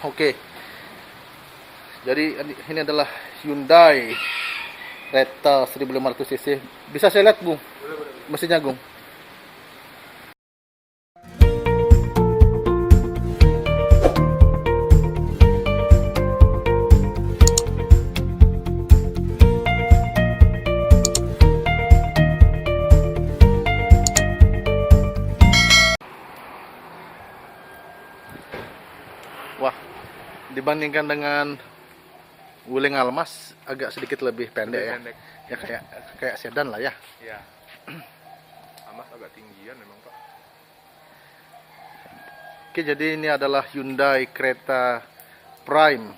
Oke. Jadi ini adalah Hyundai Creta 1500 cc. Bisa saya lihat, Gung? Mesinnya, Gung. Wah, dibandingkan dengan Wuling Almas agak sedikit lebih pendek ya. Pendek. Ya kayak sedan lah ya. Ya. Amas agak tinggian memang, Pak. Oke, jadi ini adalah Hyundai Creta Prime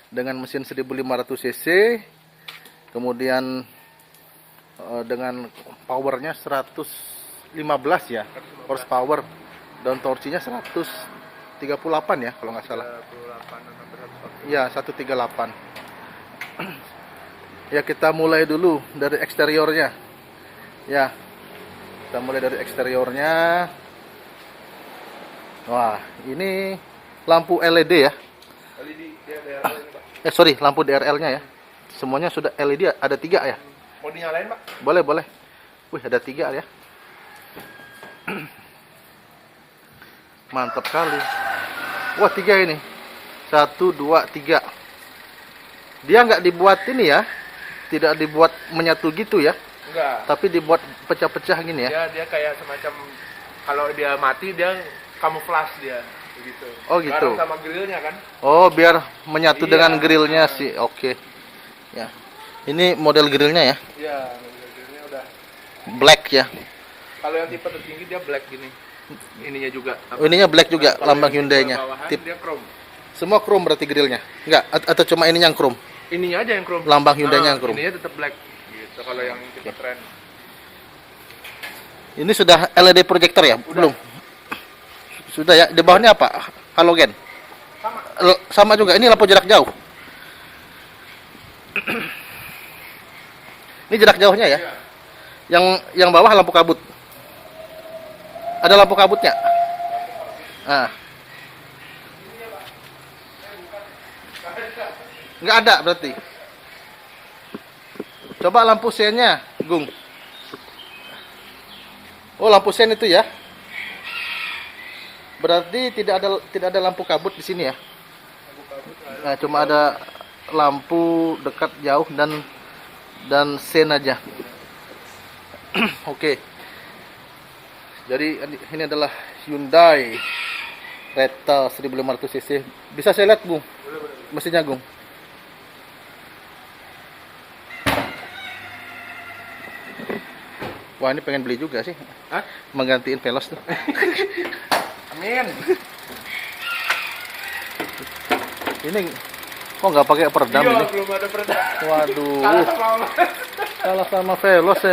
dengan mesin 1500 cc. Kemudian dengan powernya 115 ya, horsepower, dan torsinya 138 ya kalau nggak salah. 38 Ya, 138. Ya, kita mulai dulu dari eksteriornya. Ya, kita mulai dari eksteriornya. Wah, ini lampu LED ya. LED dia DRL ini, Pak. Sorry, lampu DRL-nya ya. Semuanya sudah LED, ada 3 ya. Mau dinyalain, Pak? Boleh. Wih, ada 3 ya. Mantap kali. Wah, 3 ini. 1, 2, 3. Dia nggak dibuat ini ya. Tidak dibuat menyatu gitu ya. Enggak. Tapi dibuat pecah-pecah gini ya. Dia kayak semacam kalau dia mati dia kamuflase dia begitu. Oh, gitu. Bareng sama grillnya kan. Oh, biar menyatu Iya. dengan grillnya sih. Oke. Ya. Ini model grillnya ya. Iya, grillnya udah. Black ya. Kalau yang tipe tertinggi dia black gini. Ininya juga. Oh, ininya black juga Kalau lambang yang tipe Hyundai-nya. bawahan, Tip. dia chrome. Semua chrome berarti grillnya. Enggak, atau cuma ininya yang chrome. Ininya aja yang chrome. Lambang Hyundai-nya yang chrome. Ininya tetap black gitu. Kalau yang tipe trend. Ini sudah LED projector ya? Belum. Sudah ya. Di bawahnya apa? Halogen. Sama. Sama juga. Ini lampu jarak jauh. Ini jarak jauhnya ya. Iya. Yang bawah lampu kabut. Ada lampu kabutnya. Ah. Nggak ada berarti. Coba lampu sennya, Gung. Oh, lampu sen itu ya. Berarti tidak ada lampu kabut di sini ya. Nah, cuma ada lampu dekat jauh dan sen aja. Oke. Jadi ini adalah Hyundai Creta 1500 cc. Bisa saya lihat, Gung? Mesinnya, Gung. Wah, ini pengen beli juga sih. Hah? Menggantiin Veloz tuh. Amin. Ini kok nggak pakai peredam Iya, ini? belum ada peredam. Waduh, Kalah sama salah sama Veloz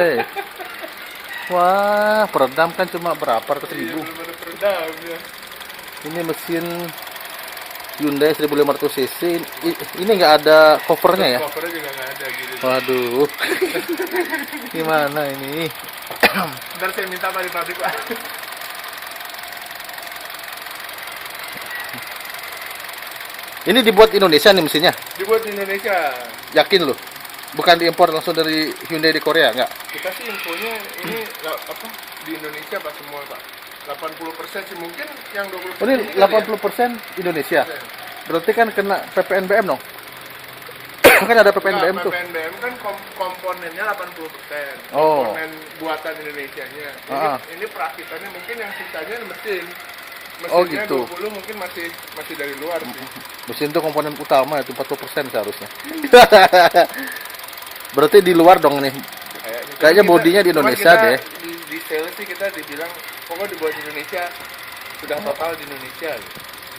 Wah, peredam kan cuma berapa ratus Iya, ribu. belum ada peredam ya. Ini mesin Hyundai 1500 cc. Ini nggak ada covernya ya? Covernya juga nggak ada gitu. Waduh, gimana ini? Ntar saya minta Pak di pabrik, Pak. Ini dibuat Indonesia nih mesinnya? Dibuat di Indonesia. Yakin loh? Bukan diimpor langsung dari Hyundai di Korea, nggak? Kita sih infonya ini di Indonesia Pak semua, Pak. 80% sih mungkin yang 20%. Oh, ini 80% Indonesia. Berarti kan kena PPNBM dong? Kan ada PPNBM tuh. PPNBM kan komponennya 80%. Oh. Komponen buatan Indonesianya. Ini perakitannya mungkin yang sisanya mesin. Oh, Mesinnya gitu. 20 mungkin masih dari luar sih. Mesin itu komponen utama itu 40% seharusnya. Berarti di luar dong nih. Kayaknya bodinya di Indonesia kita, deh. Di sales sih kita dibilang pokoknya dibuat di Indonesia, sudah total di Indonesia.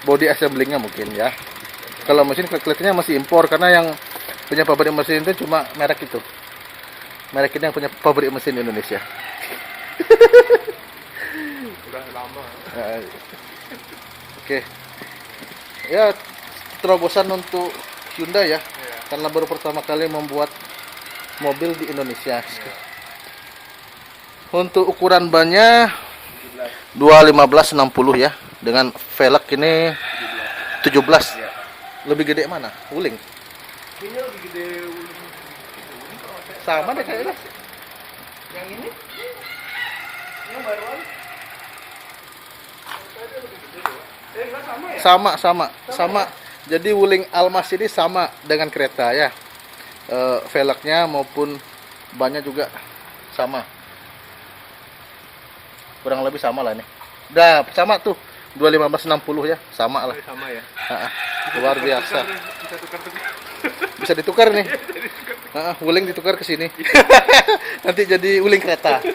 Body assemblingnya mungkin ya. Kalau mesin kelihatannya masih impor karena yang punya pabrik mesin itu cuma merek itu. Merek ini yang punya pabrik mesin di Indonesia. Sudah lama. Oke. Ya, terobosan untuk Hyundai ya. Ya. Karena baru pertama kali membuat mobil di Indonesia. Ya. Untuk ukuran bannya 215/60 ya. Dengan velg ini 17. Ya. Lebih gede mana? Wuling. Kayaknya lebih gede Wuling. Sama deh kayaknya. Yang ini? Yang baruan? Enggak sama ya? Sama. Jadi Wuling Almas ini sama dengan kereta ya. Velgnya maupun bannya juga sama. Kurang lebih sama lah nih. Udah sama tuh. 21560 ya, sama lah. Sama ya. Luar biasa. Bisa tukar-tukar. Bisa ditukar nih. Wuling ditukar ke sini. Nanti jadi wuling kereta.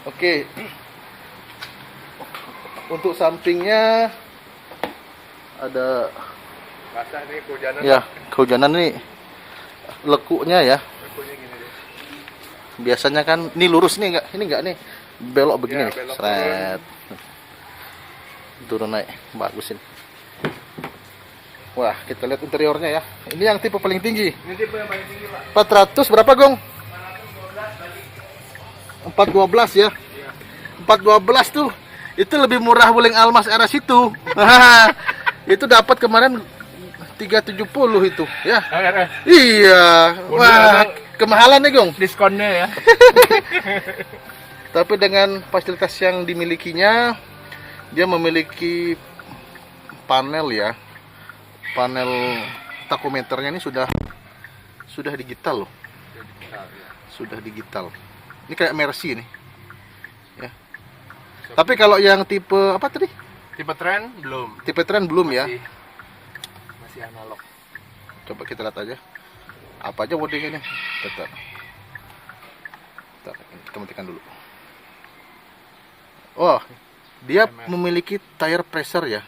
Oke. Untuk sampingnya ada Basah nih kehujanan. ya, kehujanan nih lekuknya ya. Lekuknya gini deh. Biasanya kan ini lurus nih enggak nih. Belok begini Ya, nih. belok Seret. Turun naik, bagusin. Wah, kita lihat interiornya ya. Ini yang tipe paling tinggi. Ini tipe yang paling tinggi, Pak. 400 berapa, Gong? 412 ya. 412 tuh. Itu lebih murah Wuling Almas RS itu. Itu dapat kemarin 370 itu ya. Iya. Wah, kemahalan nih, Gong. Diskonnya ya. Tapi dengan fasilitas yang dimilikinya, dia memiliki panel ya. Panel takometernya ini sudah digital loh. Sudah digital. Ini kayak Mercy nih. Ya. Tapi kalau yang tipe apa tadi? Tipe tren belum. Tipe Trend belum ya. Masih analog. Coba kita lihat aja. Apa aja wordingnya nih? Bentar, kita matikan dulu. Oh, dia memiliki tire pressure ya.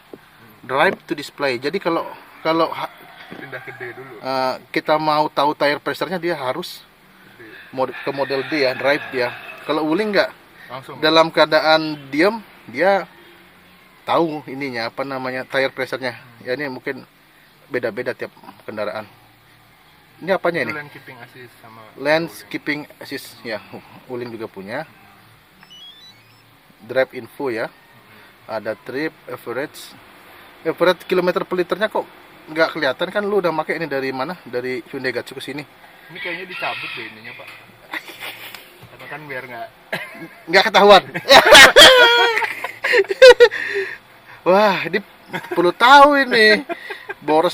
Drive to display. Jadi kalau Pindah ke D dulu. kita mau tahu tire pressure-nya, dia harus ke model D ya, drive ya. Kalau Wuling enggak, Langsung. dalam keadaan diam dia tahu ininya apa namanya tire pressure-nya. Ya ini mungkin beda-beda tiap kendaraan. Ini apanya ini? Lane keeping assist sama Lane keeping assist ya, Wuling juga punya. Drive info ya. Ada trip, average kilometer per liternya kok nggak kelihatan kan, lu udah pakai ini dari mana? Dari Hyundai Gatsu ke sini. Ini kayaknya dicabut deh ininya, Pak. Karena kan biar Nggak ketahuan. Wah, ini perlu tahu ini. Boros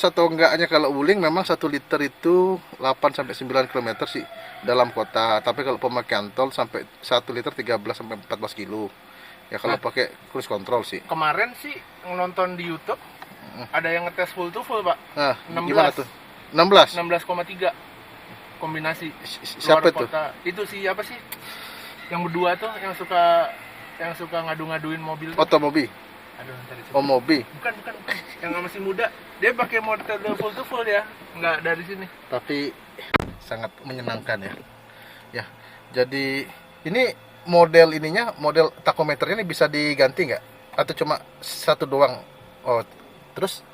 atau enggaknya. Kalau Wuling memang 1 liter itu 8 sampai 9 km sih dalam kota. Tapi kalau pemakaian tol sampai 1 liter 13 sampai 14 kilo. Ya kalau pakai cruise control sih. kemarin sih nonton di YouTube ada yang ngetes full to full, Pak. Nah, 16. gimana tuh? 16. 16,3 kombinasi. Siapa Luar tuh? kota. Itu siapa sih? Yang berdua tuh yang suka ngadu-ngaduin mobil tuh. Otomobil. Aduh, ntar disebut. Oh, mobil. Bukan. Yang masih muda. Dia pakai model full to full ya. Nggak dari sini. Tapi sangat menyenangkan ya. Ya. Jadi ini model model takometernya ini bisa diganti nggak? Atau cuma satu doang? Oh, terus?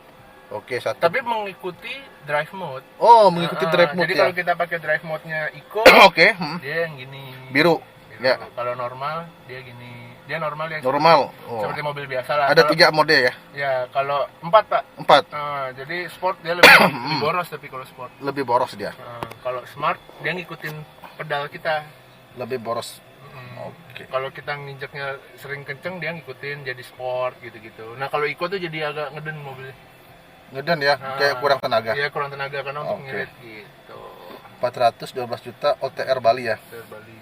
Oke, satu. Tapi mengikuti drive mode. Oh, mengikuti drive mode jadi ya. kalau kita pakai drive mode-nya Eco, Oke. dia yang gini. Biru. Ya. Kalau normal dia gini. Dia normal yang Normal. Oh. seperti mobil biasa lah. Ada Kalau- 3 mode ya? Ya, kalau 4, Pak. 4. Jadi sport dia lebih boros, tapi kalau sport. Lebih boros dia. Kalau smart dia ngikutin pedal kita. Lebih boros. Mm. Oke. Kalau kita nginjeknya sering kenceng, dia ngikutin jadi sport gitu-gitu. Nah, kalau Eco tuh jadi agak ngeden mobilnya. Ngeden ya, kayak kurang tenaga. Iya, kurang tenaga karena untuk Oke. ngirit gitu. 412 juta OTR Bali ya. Ke Bali.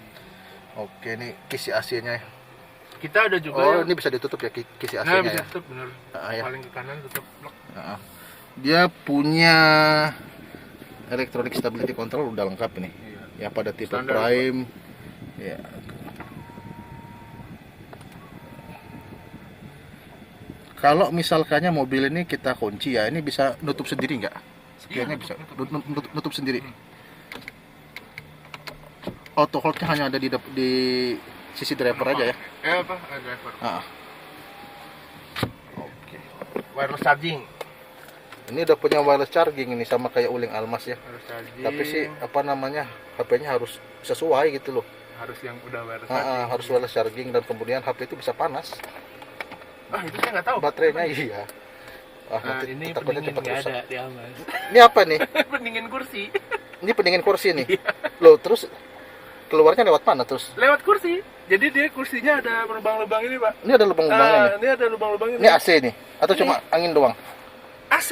Oke, ini kisi AC-nya. Kita ada juga Oh, yang- ini bisa ditutup ya kisi Nah, AC-nya bisa ya. tutup bener. Ya. Paling ke kanan tutup blok. Nah, dia punya electronic stability control udah lengkap ini. Ya pada tipe Standar, prime. Ya. Kalau misalkannya mobil ini kita kunci ya, ini bisa nutup sendiri nggak? Sekiannya bisa nutup sendiri. Auto hold-nya hanya ada di sisi driver aja ya. Apa? Driver. Ah. Oke. Wireless charging. Ini udah punya wireless charging ini sama kayak Wuling Almas ya. Wireless charging. Tapi sih apa namanya, HP-nya harus sesuai gitu loh. harus yang udah wireless charging. Harus wireless charging, dan kemudian HP itu bisa panas. Itu saya nggak tahu. Baterainya iya. Nah, Nanti ini takutnya pendingin cepat nggak rusak. ada di Almas. Ini apa nih? Pendingin kursi. Ini pendingin kursi nih. Iya. Loh, terus keluarnya lewat mana terus? Lewat kursi. Jadi dia kursinya ada lubang-lubang ini, Pak. Ini ada lubang-lubangnya nih. Ini ada lubang-lubang ini. Ini AC nih atau cuma angin doang? AC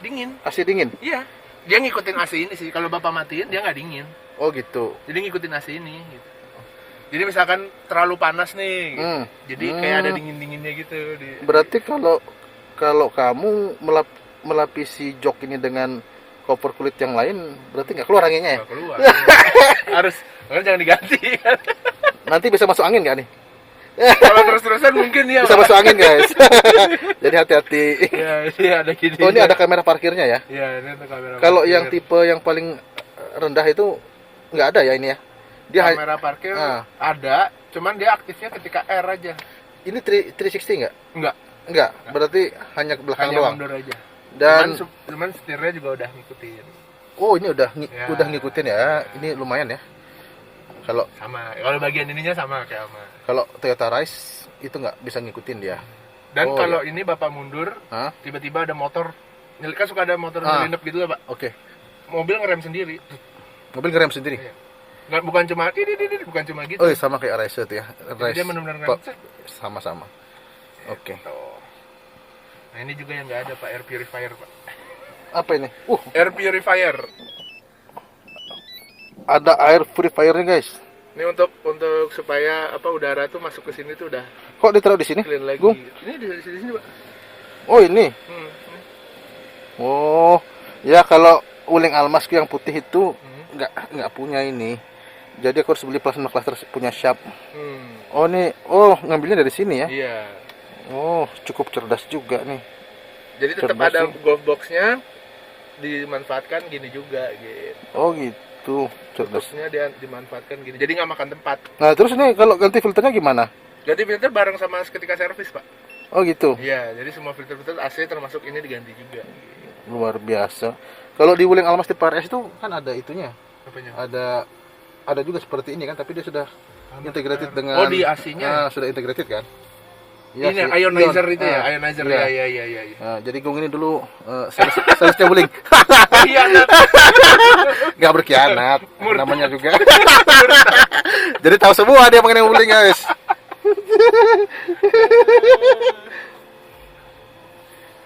dingin. AC dingin. Iya. Dia ngikutin AC ini sih. Kalau Bapak matiin dia nggak dingin. Oh gitu. Jadi ngikutin AC ini gitu. Jadi misalkan terlalu panas nih gitu. Jadi kayak ada dingin-dinginnya gitu di. Berarti kalau kamu melapisi jok ini dengan cover kulit yang lain, berarti nggak keluar anginnya ya? Nggak keluar. Harus jangan diganti. Nanti bisa masuk angin nggak nih? Kalau terus-terusan mungkin ya. Bisa masuk angin guys. Jadi hati-hati. Iya, ini ada gini. Oh, ini ada kamera parkirnya ya? Iya, ini ada kamera. Kalau parkir. yang tipe yang paling rendah itu nggak ada ya ini ya? Dia kamera parkir Ah. ada, cuman dia aktifnya ketika R aja. ini 360 nggak? Enggak, Enggak, berarti hanya ke belakang hanya doang. mundur aja. Dan cuman setirnya juga udah ngikutin. oh, ini udah Ya. udah ngikutin ya. Ini lumayan ya. Kalau Kalau bagian ininya sama kayak sama. kalau Toyota Rise itu nggak bisa ngikutin dia. Dan Oh, kalau ini Bapak mundur, Hah? tiba-tiba ada motor. Kan suka ada motor Ah. nyelinap gitu ya, Pak. Oke. Mobil ngerem sendiri. Mobil ngerem sendiri. Iya. Nggak, bukan cuma gitu. Oh, iya, sama kayak Rise itu ya. Jadi dia benar-benar Pak, ngerem. sama-sama. Oke. Tuh. Nah, ini juga yang nggak ada, Pak, air purifier, Pak. Apa ini? Air purifier. Ada air purifier-nya, guys. Ini untuk supaya udara tuh masuk ke sini tuh udah Kok ditaruh di sini? clean lagi. Gung? Ini di sini, Pak. Oh, ini. Ini. Oh, ya kalau uling almasku yang putih itu nggak punya ini. Jadi aku harus beli plasma cluster punya Sharp. Oh, nih. Oh, ngambilnya dari sini ya. Iya. Oh, cukup cerdas juga nih. Jadi tetap Cerdas ada sih. golf box-nya dimanfaatkan gini juga gitu. Oh, gitu. Cerdas. Box-nya dia dimanfaatkan gini. Jadi nggak makan tempat. Nah, terus nih kalau ganti filternya gimana? Ganti filter bareng sama ketika servis, Pak. Oh, gitu. Iya, jadi semua filter-filter AC termasuk ini diganti juga. Luar biasa. Kalau di Wuling Almas Tipe RS itu kan ada itunya. Apanya? Ada juga seperti ini kan, tapi dia sudah integrated dengan Oh, di AC-nya. sudah integrated kan? Ini sih. ionizer Ion. itu ya, ionizer Iya. ya. Nah, jadi Gung ini dulu salesnya Wuling. Iya, Nggak berkhianat, namanya juga. Jadi tahu semua dia mengenai Wuling, guys.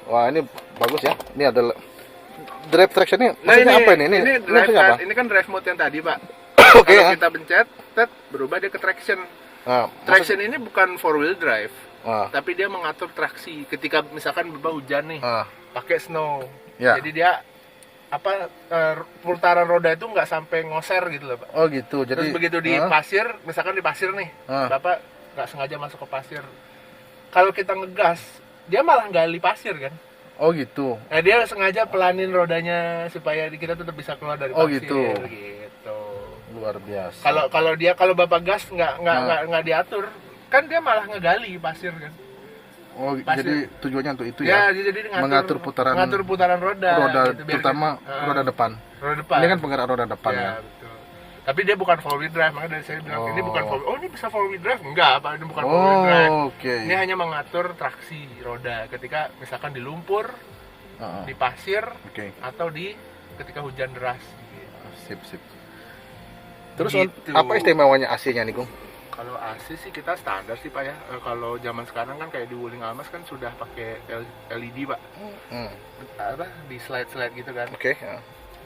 Wah, ini bagus ya. Ini ada drive traction ini. Maksudnya apa ini? Ini drive maksudnya apa? ini kan drive mode yang tadi, Pak. Oke, Kalau ya. kita pencet, berubah dia ke traction. Nah, Traction ini bukan four wheel drive, Tapi tapi dia mengatur traksi. Ketika misalkan Bapak hujan nih, ah, pakai snow. Ya. Jadi dia putaran roda itu nggak sampai ngoser gitu loh, Pak. oh gitu. Jadi Terus begitu di pasir, misalkan di pasir nih, Ah. Bapak nggak sengaja masuk ke pasir. Kalau kita ngegas, dia malah gali pasir kan. oh gitu. Nah, dia sengaja pelanin rodanya supaya kita tetap bisa keluar dari Oh, pasir. gitu. Gitu. Luar biasa. Kalau Bapak gas nggak diatur, kan dia malah ngegali pasir kan. Oh, pasir. jadi tujuannya untuk itu Ya, ya. jadi Mengatur putaran roda. Roda gitu, biar terutama dia- roda depan. roda depan. Ini kan penggerak roda depan Ya, kan. betul. Tapi dia bukan four wheel drive, makanya dari saya bilang ini bukan four. Oh, ini bisa four wheel drive? Enggak, Pak, ini bukan four wheel drive. Oh, oke. Ini hanya mengatur traksi roda ketika misalkan di lumpur, Ah, di pasir, Oke. atau ketika hujan deras. Sip, sip. Terus Gitu. apa istimewanya AC-nya nih, Gung? Kalau AC sih kita standar sih, Pak ya. Kalau zaman sekarang kan kayak di Wuling Almas kan sudah pakai LED, Pak. Di slide-slide gitu kan. Oke. Ya.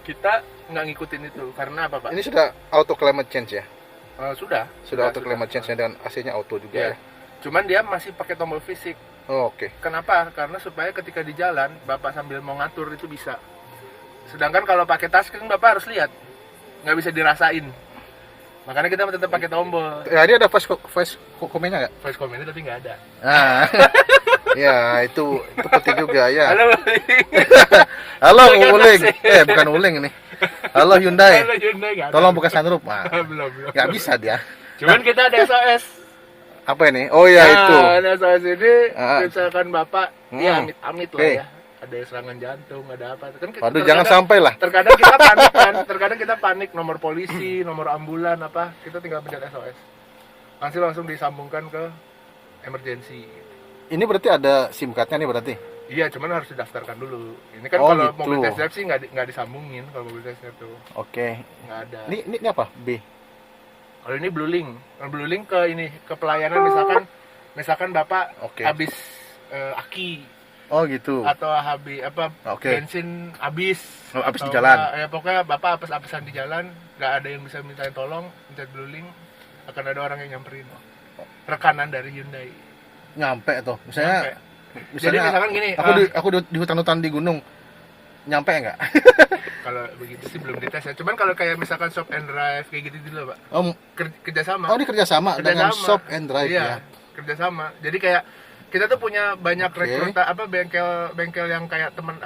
Kita nggak ngikutin itu karena apa, Pak? Ini sudah auto climate change ya? Sudah Auto climate change dan AC-nya auto juga Ya. ya. Cuman dia masih pakai tombol fisik. Oh, oke. Kenapa? Karena supaya ketika di jalan Bapak sambil mau ngatur itu bisa. Sedangkan kalau pakai touchscreen Bapak harus lihat, nggak bisa dirasain. Makanya kita tetap pakai tombol. Ya, ini ada voice comment-nya nggak? Voice command tapi nggak ada. Ah. Ya, itu penting juga ya. Halo. Halo, Bukan Wuling. AC. Bukan Wuling ini. Halo Hyundai. Halo, Hyundai, nggak ada. Tolong buka sunroof. Ah, belum. nggak bisa dia. Cuman kita ada SOS. Apa ini? Oh ya, itu. Ada SOS ini Ah. misalkan Bapak ya amit-amit lah Hey. ya. ada serangan jantung, ada apa kan. Waduh, jangan sampai lah. Terkadang kita panik kan, terkadang kita panik, nomor polisi, nomor ambulan apa, kita tinggal pencet SOS, langsung disambungkan ke emergency. Ini berarti ada SIM cardnya nih berarti? Iya, cuman harus didaftarkan dulu. Ini kan Oh, kalau gitu. mobil test drive sih nggak disambungin kalau mobil test drive tuh, Oke. nggak ada. Ini apa? B. Kalau ini Blue Link. Kalau Blue Link ke pelayanan, misalkan Bapak Oke. habis aki Oh gitu. atau habis apa Oke. bensin habis, Oh, habis atau di jalan. enggak, ya pokoknya Bapak apes-apesan di jalan, nggak ada yang bisa mintain tolong, pencet Blue Link, akan ada orang yang nyamperin. Rekanan dari Hyundai. Nyampe tuh. Misalnya Nyampe. Jadi misalkan gini, aku di hutan-hutan di gunung. Nyampe nggak? kalau begitu sih belum dites ya. Cuman kalau kayak misalkan shop and drive kayak gitu dulu, Pak. Oh, Kerjasama. ini kerjasama dengan shop and drive iya, ya. kerjasama. Jadi kayak kita tuh punya banyak Oke. rekruta bengkel yang kayak teman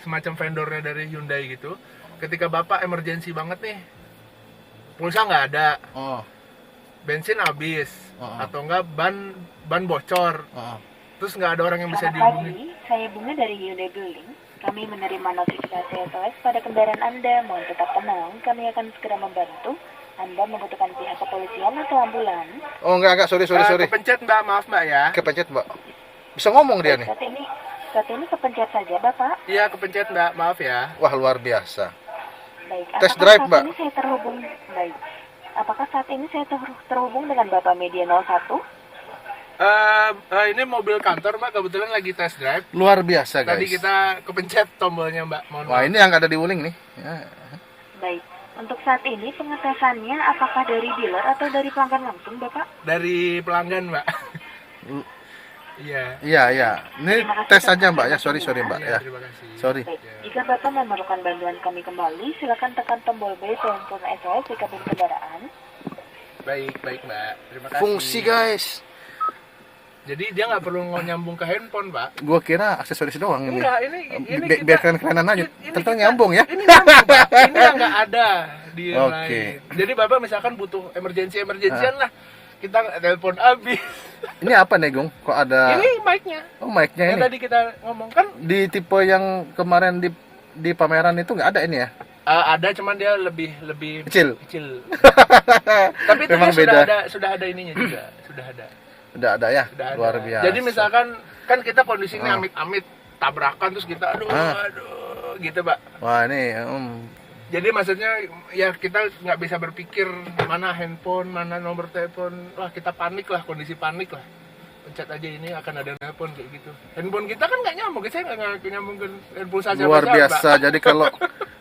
semacam vendornya dari Hyundai gitu. Ketika Bapak emergency banget nih, pulsa nggak ada, Oh, bensin habis, Oh. atau enggak ban bocor, oh. terus nggak ada orang yang bisa Selamat dihubungi. pagi, saya Bunga dari Hyundai Blue Link. Kami menerima notifikasi SOS pada kendaraan Anda. Mohon tetap tenang, kami akan segera membantu. Anda membutuhkan pihak kepolisian atau ambulan. Oh, enggak, sorry. Kepencet Mbak, maaf Mbak ya. Kepencet, Mbak. Bisa ngomong dia nih. Saat ini kepencet saja, Bapak. Iya, kepencet Mbak, maaf ya. Wah, luar biasa. Baik, Test apakah drive, saat Mbak. ini saya terhubung? Baik. Apakah saat ini saya terhubung dengan Bapak Media 01? Ini mobil kantor Mbak, kebetulan lagi test drive. Luar biasa, guys. Tadi kita kepencet tombolnya Mbak, mohon Wah, maaf. ini yang ada di Wuling nih. Ya. Baik. Untuk saat ini pengetesannya apakah dari dealer atau dari pelanggan langsung, Bapak? Dari pelanggan Mbak. Hmm. Iya. Iya. Ini Terima kasih, tes Bapak. saja, Mbak ya. Sorry, Mbak Iya, ya. terima kasih. Sorry. Baik, jika Bapak memerlukan bantuan kami kembali, silakan tekan tombol B telepon SOS di kabin kendaraan. Baik Mbak. Terima kasih. Fungsi, guys. Jadi dia nggak perlu nyambung ke handphone Mbak. Gua kira aksesoris doang ini. Enggak, ini kita Biar keren-kerenan aja. ini Ternyata kita- nyambung ya. Ini nyambung Mbak. Ini yang nggak ada di yang Oke. lain. Jadi Bapak misalkan butuh emergency-an lah, kita telepon habis. Ini apa nih, Gung? Kok ada Ini mic-nya. Oh, mic-nya Yang ini. tadi kita ngomong kan Di tipe yang kemarin di pameran itu nggak ada ini ya? ada, cuman dia lebih Kecil. Tapi itu Memang dia beda. sudah ada ininya juga, sudah ada. Udah ada ya? Sudah ada. Luar biasa. Jadi misalkan kan kita kondisinya Ah. amit-amit tabrakan terus kita aduh gitu Pak. Wah, ini Jadi maksudnya ya kita nggak bisa berpikir mana handphone, mana nomor telepon. Wah, kita panik lah, kondisi panik lah. Pencet aja ini akan ada telepon kayak gitu. Handphone kita kan nggak nyambung, saya nggak nyambung ke handphone saja. luar biasa. Jadi kalau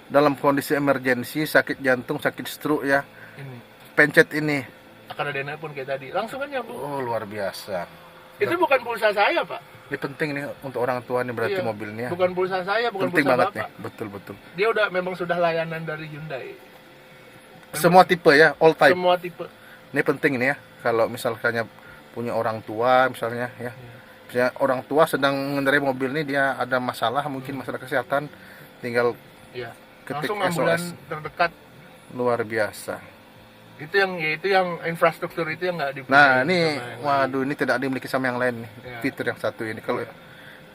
dalam kondisi emergensi, sakit jantung, sakit stroke ya, Ini pencet ini. akan ada telepon kayak tadi. Langsung kan nyambung. Oh, luar biasa. Itu bukan pulsa saya, Pak. Ini penting nih untuk orang tua nih berarti Iya. mobilnya. Bukan pulsa saya, bukan Penting pulsa banget Bapak. nih. Betul. Dia memang sudah layanan dari Hyundai. Semua tipe ya, all type. Semua tipe. Ini penting ini ya. Kalau misalnya punya orang tua misalnya ya. Misalnya orang tua sedang mengendarai mobil ini, dia ada masalah, mungkin masalah kesehatan, tinggal Iya. ketik Langsung ambulan SOS. terdekat. Luar biasa. Itu yang infrastruktur itu yang nggak dipunyai. Nah, ini sama yang lain. waduh, ini tidak dimiliki sama yang lain nih. Ya. Fitur yang satu ini kalau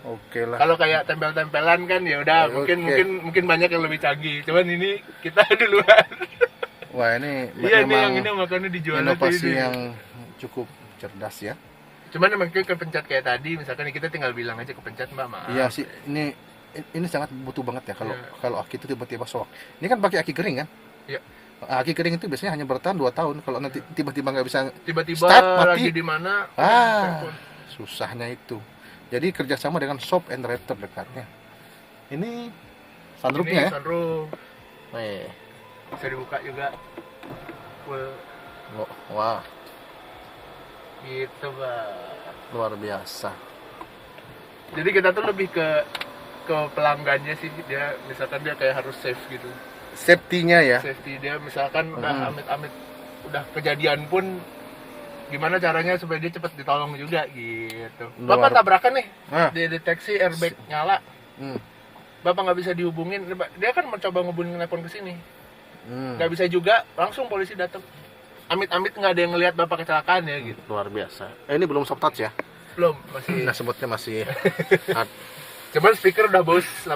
oke lah. Kalau kayak tempel-tempelan kan ya udah Oke. mungkin banyak yang lebih canggih. Cuman ini kita duluan. Wah, ini Iya, ini memang yang ini makanya dijual inovasi ini. yang cukup cerdas ya. Cuman emang kita kepencet kayak tadi, misalkan kita tinggal bilang aja kepencet Mbak, maaf. Iya sih, ini sangat butuh banget ya kalau Iya. kalau aki itu tiba-tiba shock. Ini kan pakai aki kering kan? Iya. Aki kering itu biasanya hanya bertahan 2 tahun. Kalau nanti tiba-tiba nggak bisa Tiba-tiba start, mati. lagi di mana? Ah, susahnya itu. Jadi kerjasama dengan shop and drive terdekatnya. Ini sunroofnya Ini ya? sunroof Weh. bisa dibuka juga. Full Wah, gitu, Pak. luar biasa. Jadi kita tuh lebih ke pelanggannya sih, dia misalkan dia kayak harus safe gitu. Safety-nya ya. Safety dia misalkan udah amit-amit udah kejadian pun gimana caranya supaya dia cepat ditolong juga gitu. Bapak Luar- tabrakan nih, Ah. dia deteksi airbag nyala, Hmm. Bapak nggak bisa dihubungin, dia kan mencoba ngubungin telepon ke sini, Hmm. nggak bisa juga, langsung polisi datang. Amit-amit nggak ada yang ngelihat Bapak kecelakaan ya gitu. Luar biasa. Ini belum soft touch ya? Belum, masih Nah, sebutnya masih hard. Cuman speaker udah bos 8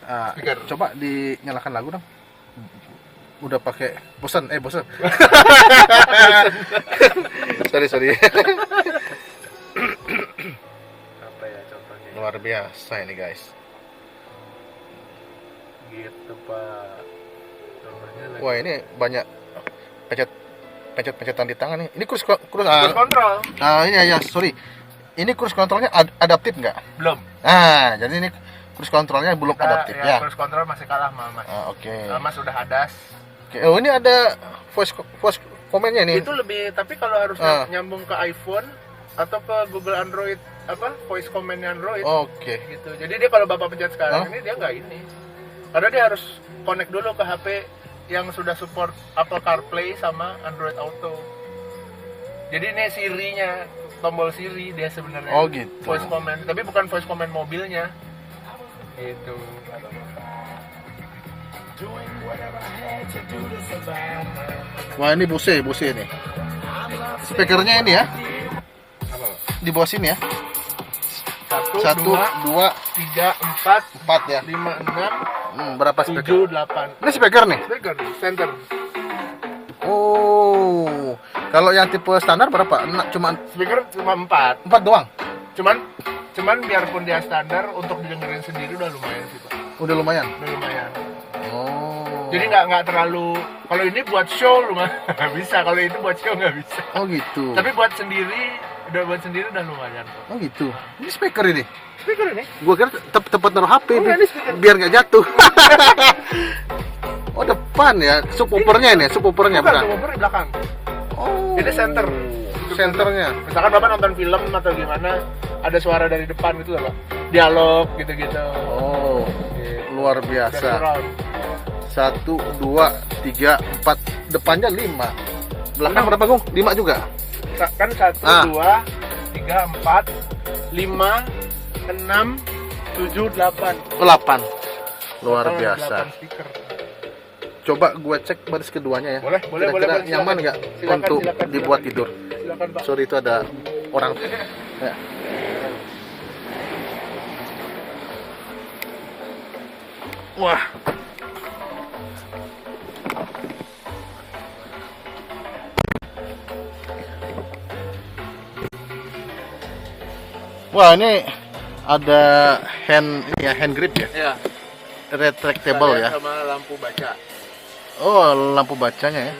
Ah, speaker. coba dinyalakan lagu dong. Udah pakai bosan. sorry. Apa ya contohnya? Luar biasa ini guys. Gitu Pak. Contohnya lagi. Wah ini banyak pencet-pencetan di tangan nih. Ini cruise Cruise control ini ya sorry. Ini cruise controlnya adaptif nggak? belum. Ah jadi ini cruise controlnya belum adaptif Ya, ya. cruise control masih kalah sama Mas. Oke. Mas udah hadas. Oke. Oh ini ada voice komennya nih. Itu lebih, tapi kalau harus nyambung ke iPhone atau ke Google Android voice command Android Oke. gitu. Jadi dia kalau Bapak pencet sekarang ini dia nggak ini. Karena dia harus connect dulu ke HP yang sudah support Apple CarPlay sama Android Auto. Jadi ini Siri-nya, tombol Siri dia sebenarnya. Oh, gitu. Voice command, tapi bukan voice command mobilnya. Itu. Wah ini Bose nih. Speakernya ini ya. Apa? Di bawah sini ya. 1, 1, 2, 3, 4, 4 ya. 5, 6, Berapa speaker? 7, 8. Ini speaker nih. Speaker, center. Oh. Kalau yang tipe standar berapa? Cuma Speaker cuma 4. 4 doang. Cuman biarpun dia standar untuk didengerin sendiri udah lumayan sih Pak. Udah lumayan. Udah lumayan. Oh. Jadi nggak terlalu, kalau ini buat show lumayan bisa, kalau itu buat show nggak bisa. Oh gitu. Tapi buat sendiri udah lumayan kok. Oh gitu. Ini speaker ini. Speaker ini? Gua kira tempat naruh HP Oh, ini speaker. biar nggak jatuh. Oh depan ya, subwoofernya ini, subwoofernya Bukan, bukan. subwoofer di belakang. Oh. Ini center. Senternya. Misalkan Bapak nonton film atau gimana, ada suara dari depan gitu loh, Pak. Dialog gitu-gitu. Oh, Gitu. luar Dari biasa. surround. 1, 2, 3, 4, depannya 5. Belakang berapa Gung? 5 juga. Kan 1, 2, 3, 4, 5, 6, 7, 8. 8. Luar Total biasa. 8 speaker. Coba gue cek baris keduanya ya. Boleh, Kira-kira Bang, nyaman silakan. nggak Silakan, untuk silakan, dibuat silakan. tidur? Silakan Pak. Sorry itu ada orang. Ya. Wah. Wah ini ada hand grip ya, Ya, retractable ya. sama lampu baca. Oh lampu bacanya ya.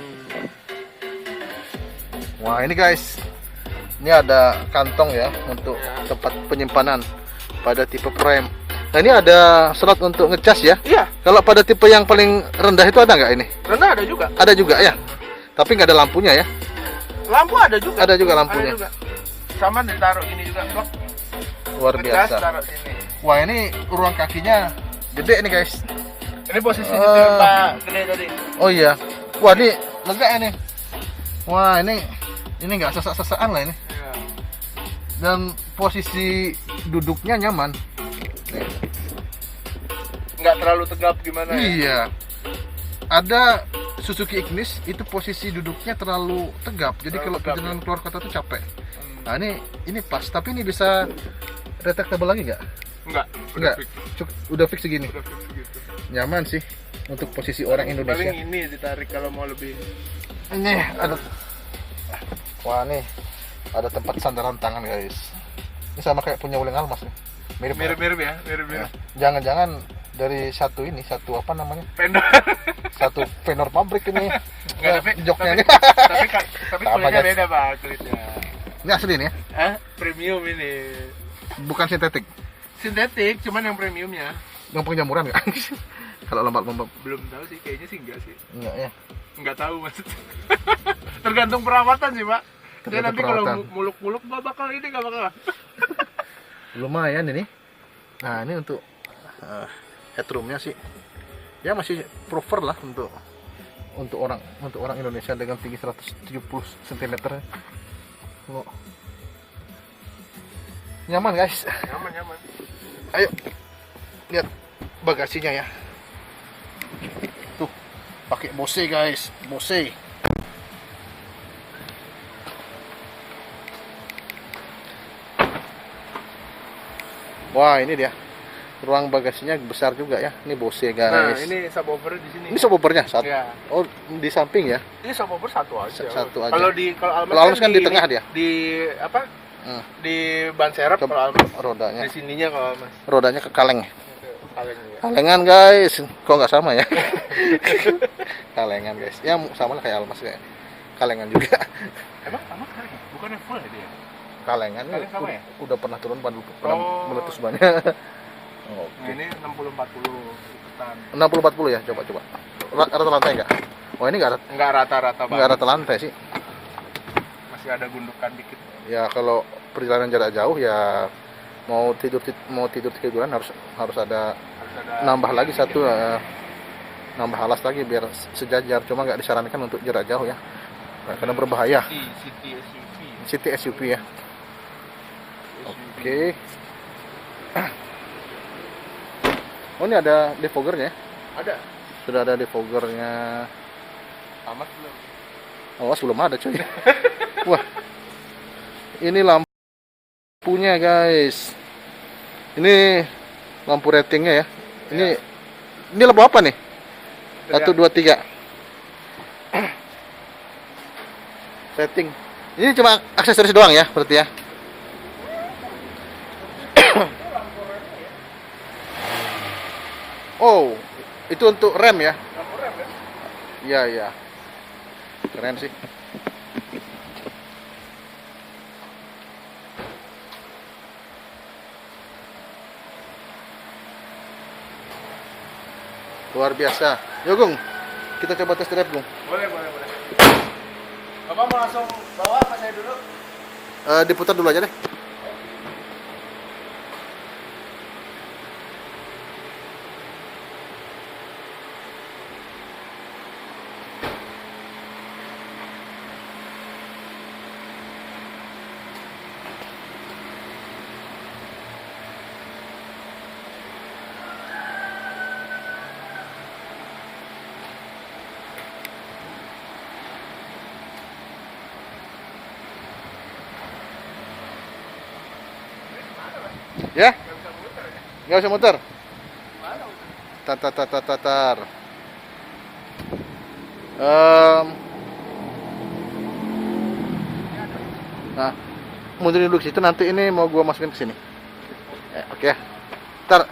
Wah ini guys, ini ada kantong ya untuk tempat penyimpanan pada tipe Prime. Nah ini ada slot untuk ngecas ya. Iya, Kalau pada tipe yang paling rendah itu ada nggak ini? rendah ada juga. Ada juga ya. Tapi nggak ada lampunya ya. Lampu ada juga. Ada juga lampunya. Ada juga. Sama ditaruh ini juga, blok. Luar Ngecas, biasa. taruh sini. Wah ini ruang kakinya gede nih guys. Ini posisi nyetir Pak gede tadi. Oh iya. Wah ini lega ini. Wah ini nggak sesak-sesakan lah ini. Iya. Dan posisi duduknya nyaman. Nggak terlalu tegap gimana ya? Iya. Ada Suzuki Ignis itu posisi duduknya terlalu tegap. Jadi Terlalu kalau tegap, perjalanan keluar kota tuh capek. Hmm. Nah ini pas. Tapi ini bisa retractable lagi nggak? Enggak. Nggak. Udah fix segini. Udah fix gitu. Nyaman sih untuk posisi orang Indonesia. Paling ini ditarik kalau mau lebih. Ini ada. Wah nih ada tempat sandaran tangan guys. Ini sama kayak punya Wuling Almas nih. Mirip. Mirip-mirip ya, mirip-mirip. Jangan-jangan dari satu apa namanya? Pendek. Satu vendor pabrik ini. Nggak, tapi joknya ini. tapi Sama, kulitnya guys. beda Pak, kulitnya. Ini asli nih ya. Premium ini. Bukan sintetik. Sintetik, cuman yang premiumnya. Yang penjamuran nggak? Kalau lembab-lembab. Belum tahu sih, kayaknya sih enggak sih. Enggak ya. Enggak tahu maksudnya. Tergantung perawatan sih, Pak. Dia Tergantung nanti kalau perawatan. muluk-muluk nggak bakal ini, nggak bakal. Lumayan ini. Nah ini untuk headroomnya sih. Ya masih proper lah untuk orang Indonesia dengan tinggi 170 cm. Oh. Nyaman guys. Nyaman. Ayo lihat bagasinya ya. Tuh pakai Bose guys, Bose. Wah ini dia Ruang bagasinya besar juga ya. Ini Bose Nah, guys. ini subwoofer di sini. Ini subwoofernya satu. Ya. Oh, di samping ya. Ini subwoofer satu aja. Satu aja. Kalau Kalau Almas kan di tengah dia. Di apa? Hmm. Di ban serep Ke kalau Almas. rodanya. Di sininya kalau Almas. Rodanya ke kaleng. Kaleng ya. Kalengan guys. Kok nggak sama ya? Kalengan guys. Ya sama lah kayak Almas kayak. Kalengan juga. Emang sama kaleng? Bukannya full ya dia? Kalengan ini Kaleng sama ya? udah pernah turun pernah Oh. meletus banyak. Nah, Oke. ini 60-40 ikutan. 60-40 ya, coba. Rata lantai enggak? Oh, ini enggak Enggak rata-rata banget. enggak rata lantai sih. Masih ada gundukan dikit. Ya kalau perjalanan jarak jauh ya mau tiduran harus ada Harus ada nambah lagi satu nambah alas lagi biar sejajar, cuma nggak disarankan untuk jarak jauh ya. Nah, karena berbahaya. City SUV. City SUV ya. Oke. Oh, ini ada defoggernya. Ada. Sudah ada defoggernya. Amat belum. Awas belum ada cuy. Wah. Ini lampunya guys. Ini lampu ratingnya ya. Ini lampu apa nih? 1 2 3. Rating. Ini cuma aksesoris doang ya, berarti ya. Oh, itu untuk rem ya? Lampu rem kan? Iya, iya. Keren sih. Luar biasa. Yo, Gung. Kita coba tes drive, Gung. Boleh. Bapak mau langsung bawa apa saya dulu? Diputar dulu aja deh. Ya? Nggak usah muter. Tatar. Nah, mundurin dulu ke situ, nanti ini mau gua masukin ke sini. Oke. Ntar